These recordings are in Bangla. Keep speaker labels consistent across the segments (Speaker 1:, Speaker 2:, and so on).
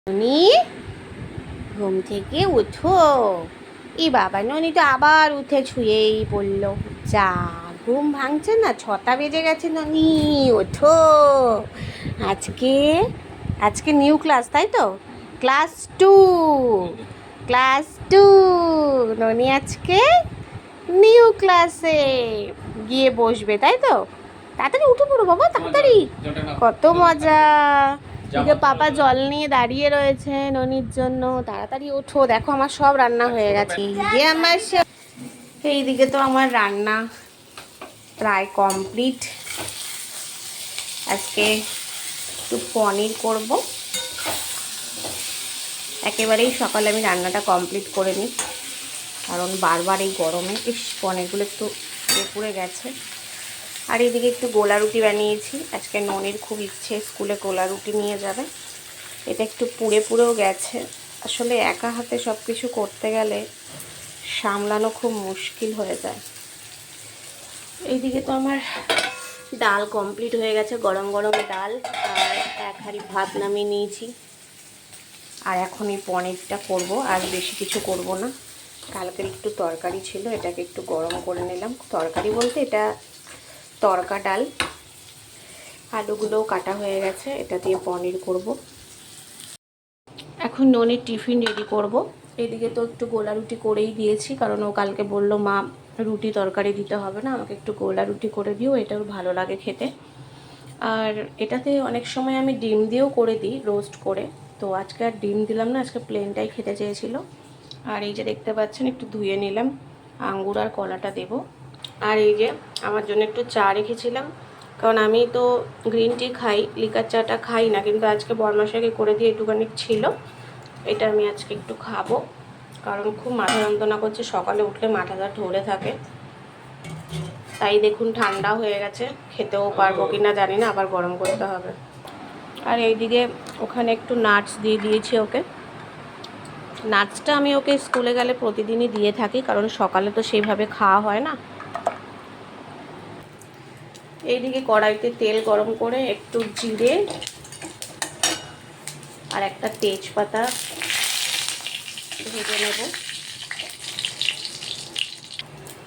Speaker 1: ননি, ঘুম থেকে উঠো। বাবা, ননি তো আবার উঠে ছুঁয়েই পড়লো। যা, ঘুম ভাঙছে না, 6টা বেজে গেছে। ননি ওঠো। আজকে আজকে নিউ ক্লাস, তাই তো? ক্লাস 2। ক্লাস 2। ননি আজকে নিউ ক্লাসে গিয়ে বসবে, তাই তো? তাড়াতাড়ি উঠে পড়ো বাবা, তাড়াতাড়ি। কত মজা। এদিকে পাপা জল নিয়ে দাঁড়িয়ে রয়েছে ননির জন্য। তাড়াতাড়ি ওঠো, দেখো আমার সব রান্না হয়ে গেছে। এইদিকে তো আমার রান্না প্রায় কমপ্লিট। আজকে একটু পনির করব। একেবারেই সকালে আমি রান্নাটা কমপ্লিট করে নিই, কারণ বারবার এই গরমে পনিরগুলো একটু পুড়ে গেছে। আর এদিকে একটু গোলা রুটি বানিয়েছি। আজকে ননির খুব ইচ্ছে স্কুলে গোলা রুটি নিয়ে যাবে। এটা একটু পুড়েও গেছে। আসলে একা হাতে সব কিছু করতে গেলে সামলানো খুব মুশকিল হয়ে যায়। এইদিকে তো আমার ডাল কমপ্লিট হয়ে গেছে, গরম গরম ডাল। আর 1 হাঁড়ি ভাত নামিয়ে নিয়েছি। আর এখন এই পনিরটা করব, আর বেশি কিছু করব না। কালকের একটু তরকারি ছিল, এটাকে একটু গরম করে নিলাম। তরকারি বলতে এটা তরকা ডাল। আলুগুলোও কাটা হয়ে গেছে, এটা দিয়ে পনির করব। এখন ননির টিফিন রেডি করব। এদিকে তো একটু গোলা রুটি করেই দিয়েছি, কারণ ও কালকে বলল মা রুটি তরকারি দিতে হবে না, আমাকে একটু গোলা রুটি করে দিও, এটাও ভালো লাগে খেতে। আর এটাতে অনেক সময় আমি ডিম দিয়েও করে দিই, রোস্ট করে। তো আজকে আর ডিম দিলাম না, আজকে প্লেনটাই খেতে চেয়েছিল। আর এই যে দেখতে পাচ্ছেন একটু ধুয়ে নিলাম, আঙ্গুর আর কলাটা দেব। আর এই যে আমার জন্য একটু চা রেখেছিলাম, কারণ আমি তো গ্রিন টি খাই, লিকার চাটা খাই না, কিন্তু আজকে বরমাশাকে করে দিয়ে একটুখানি ছিল, এটা আমি আজকে একটু খাবো। কারণ খুব মাথা যন্ত্রণা করছে, সকালে উঠলে মাথাটা ধরে থাকে। তাই দেখুন ঠান্ডা হয়ে গেছে, খেতেও পারবো কি না জানি না, আবার গরম করতে হবে। আর এইদিকে ওখানে একটু নাটস দিয়ে দিয়েছি ওকে। নাটসটা আমি ওকে স্কুলে গেলে প্রতিদিনই দিয়ে থাকি, কারণ সকালে তো সেইভাবে খাওয়া হয় না। এইদিকে কড়াইতে তেল গরম করে একটু জিরে আর একটা তেজপাতা ভেজে নেব।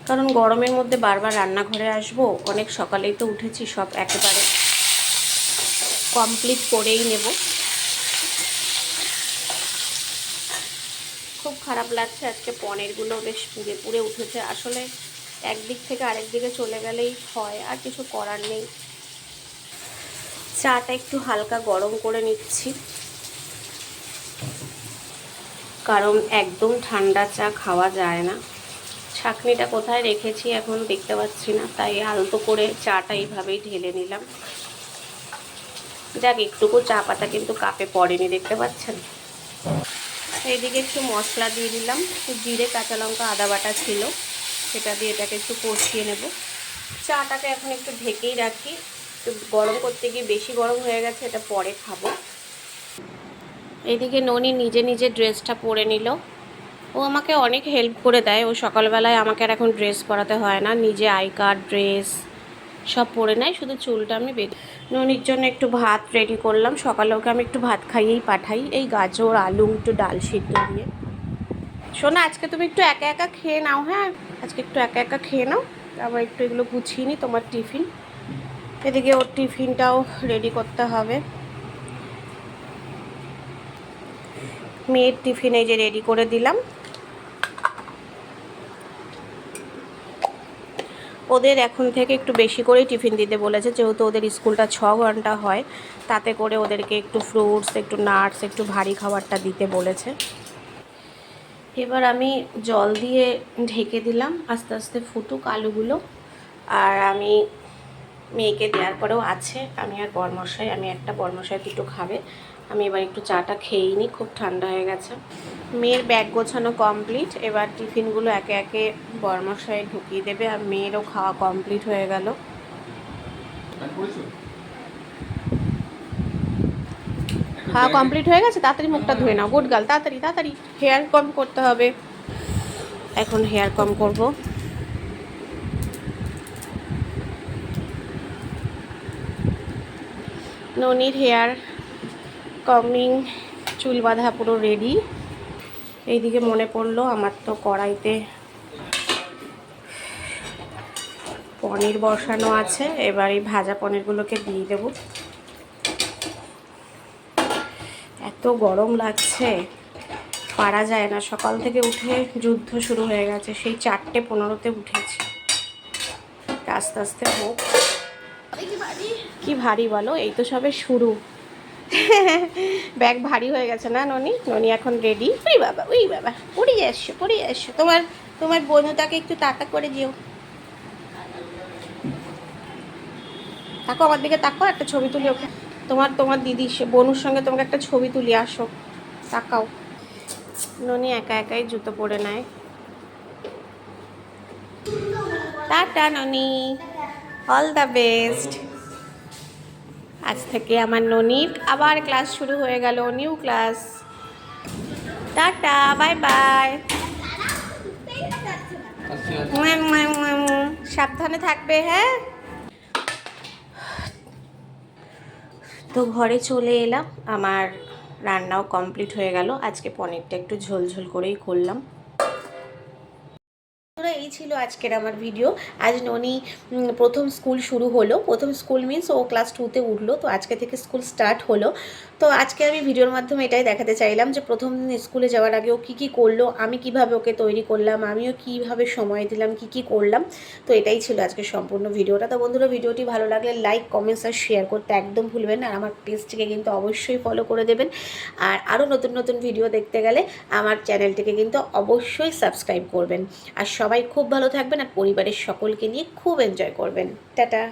Speaker 1: কারণ গরমের মধ্যে বারবার রান্নাঘরে আসবো, অনেক সকালেই তো উঠেছি, সব একেবারে কমপ্লিট করেই নেব। খুব খারাপ লাগছে, আজকে পনিরগুলো বেশ পুড়ে উঠেছে। আসলে একদিক থেকে আরেক দিকে চলে গেলেই হয়, আর কিছু করার নেই। চাটা একটু হালকা গরম করে নিচ্ছি, কারণ একদম ঠান্ডা চা খাওয়া যায় না। ছাঁকনিটা কোথায় রেখেছি এখন দেখতে পাচ্ছি না, তাই আলতো করে চাটা এইভাবেই ঢেলে নিলাম। যাক, একটুকু চা পাতা কিন্তু কাপে পড়েনি, দেখতে পাচ্ছেন। এইদিকে একটু মশলা দিয়ে দিলাম, জিরে, কাঁচা লঙ্কা, আদা বাটা ছিল, সেটা দিয়ে এটাকে একটু কষিয়ে নেব। চাটাকে এখন একটু ঢেকেই রাখি, একটু গরম করতে গিয়ে বেশি গরম হয়ে গেছে, এটা পরে খাবো। এইদিকে ননি নিজে নিজে ড্রেসটা পরে নিল। ও আমাকে অনেক হেল্প করে দেয়, ও সকালবেলায় আমাকে আর এখন ড্রেস পরাতে হয় না, নিজে আই কার্ড, ড্রেস সব পরে নেয়, শুধু চুলটা আমি বেঁধে। ননির জন্য একটু ভাত রেডি করলাম, সকালে ওকে আমি একটু ভাত খাইয়েই পাঠাই, এই গাজর আলু একটু ডাল সিদ্ধ দিয়ে। শোনো, আজকে তুমি একটু একা একা খেয়ে নাও, হ্যাঁ আজকে একটু একা একা খেয়ে নাও, আবার একটু এগুলো গুছিয়ে নিই তোমার টিফিন। এদিকে ওর টিফিনটাও রেডি করতে হবে। মেয়ের টিফিন এই যে রেডি করে দিলাম। ওদের এখন থেকে একটু বেশি করেই টিফিন দিতে বলেছে, যেহেতু ওদের স্কুলটা 6 ঘন্টা হয়, তাতে করে ওদেরকে একটু ফ্রুটস, একটু নাটস, একটু ভারী খাবারটা দিতে বলেছে। এবার আমি জল দিয়ে ঢেকে দিলাম, আস্তে আস্তে ফুটুক আলুগুলো। আর আমি মেয়েকে দেওয়ার পরেও আছে, আমি আর বরমশাই, আমি একটা, বরমশাই দুটো খাবে। আমি এবার একটু চাটা খেয়েই নিই, খুব ঠান্ডা হয়ে গেছে। মেয়ের ব্যাগ গোছানো কমপ্লিট, এবার টিফিনগুলো একে একে বরমশাই ঢুকিয়ে দেবে, আর মেয়েরও খাওয়া কমপ্লিট হয়ে গেল। খাওয়া কমপ্লিট হয়ে গেছে, তাড়াতাড়ি মুখটা ধুয়ে নাও, গুড গার্ল, তাড়াতাড়ি তাড়াতাড়ি। হেয়ার কম করতে হবে, এখন হেয়ার কম করব। ননির হেয়ার কমিং চুল বাঁধা পুরো রেডি। এইদিকে মনে পড়লো আমার তো কড়াইতে পনির বসানো আছে, এবার এই ভাজা পনিরগুলোকে দিয়ে দেবো। এত গরম লাগছে, পারা যায় না। সকাল থেকে উঠে যুদ্ধ শুরু হয়ে গেছে, সেই 4:15-তে উঠেছি। আস্তে আস্তে হোক। কি ভারী বলো, এই তো সবে শুরু। ব্যাগ ভারী হয়ে গেছে না ননি? ননি এখন রেডি। ওই বাবা, ওই বাবা, পড়িয়ে এসছো, পড়িয়ে এসছো। তোমার বন্ধুটাকে একটু তাকা করে দিও। তাকো আমার দিকে, তাকো, একটা ছবি তুলি ওকে। তোমার দিদি বনুর সঙ্গে তোমাকে একটা ছবি তুলি, আসো তাকাও। ননি একা একাই জুতো পরে নেয়। Tata Noni, all the best. আজ থেকে আমার ননির আবার ক্লাস শুরু হয়ে গেল, new class. Tata, bye bye. সাবধানে থাকবে, হ্যাঁ। তো ঘরে চলে এলাম, আমার রান্নাও কমপ্লিট হয়ে গেল। আজকে পনিরটা একটু ঝোল করেই করলাম। এই ছিল আজকের আমার ভিডিও। আজ ননি প্রথম স্কুল শুরু হলো। প্রথম স্কুল মিন্স ও ক্লাস 2-তে উঠলো, তো আজকে থেকে স্কুল স্টার্ট হলো। তো আজকে আমি ভিডিওর মাধ্যমে এটাই দেখাতে চাইলাম যে প্রথম দিন স্কুলে যাওয়ার আগে ও কী করলো, আমি কিভাবে ওকে তৈরি করলাম, আমিও কিভাবে সময় দিলাম, কি করলাম। তো এটাই ছিল আজকে সম্পূর্ণ ভিডিওটা। তো বন্ধুরা, ভিডিওটি ভালো লাগলে লাইক, কমেন্টস আর শেয়ার করতে একদম ভুলবেন না। আর আমার পেজটিকে কিন্তু অবশ্যই ফলো করে দেবেন। আর আরও নতুন নতুন ভিডিও দেখতে গেলে আমার চ্যানেলটিকে কিন্তু অবশ্যই সাবস্ক্রাইব করবেন। আর সবাই খুব ভালো থাকবেন আর পরিবারের সকলকে নিয়ে খুব এনজয় করবেন। টাটা।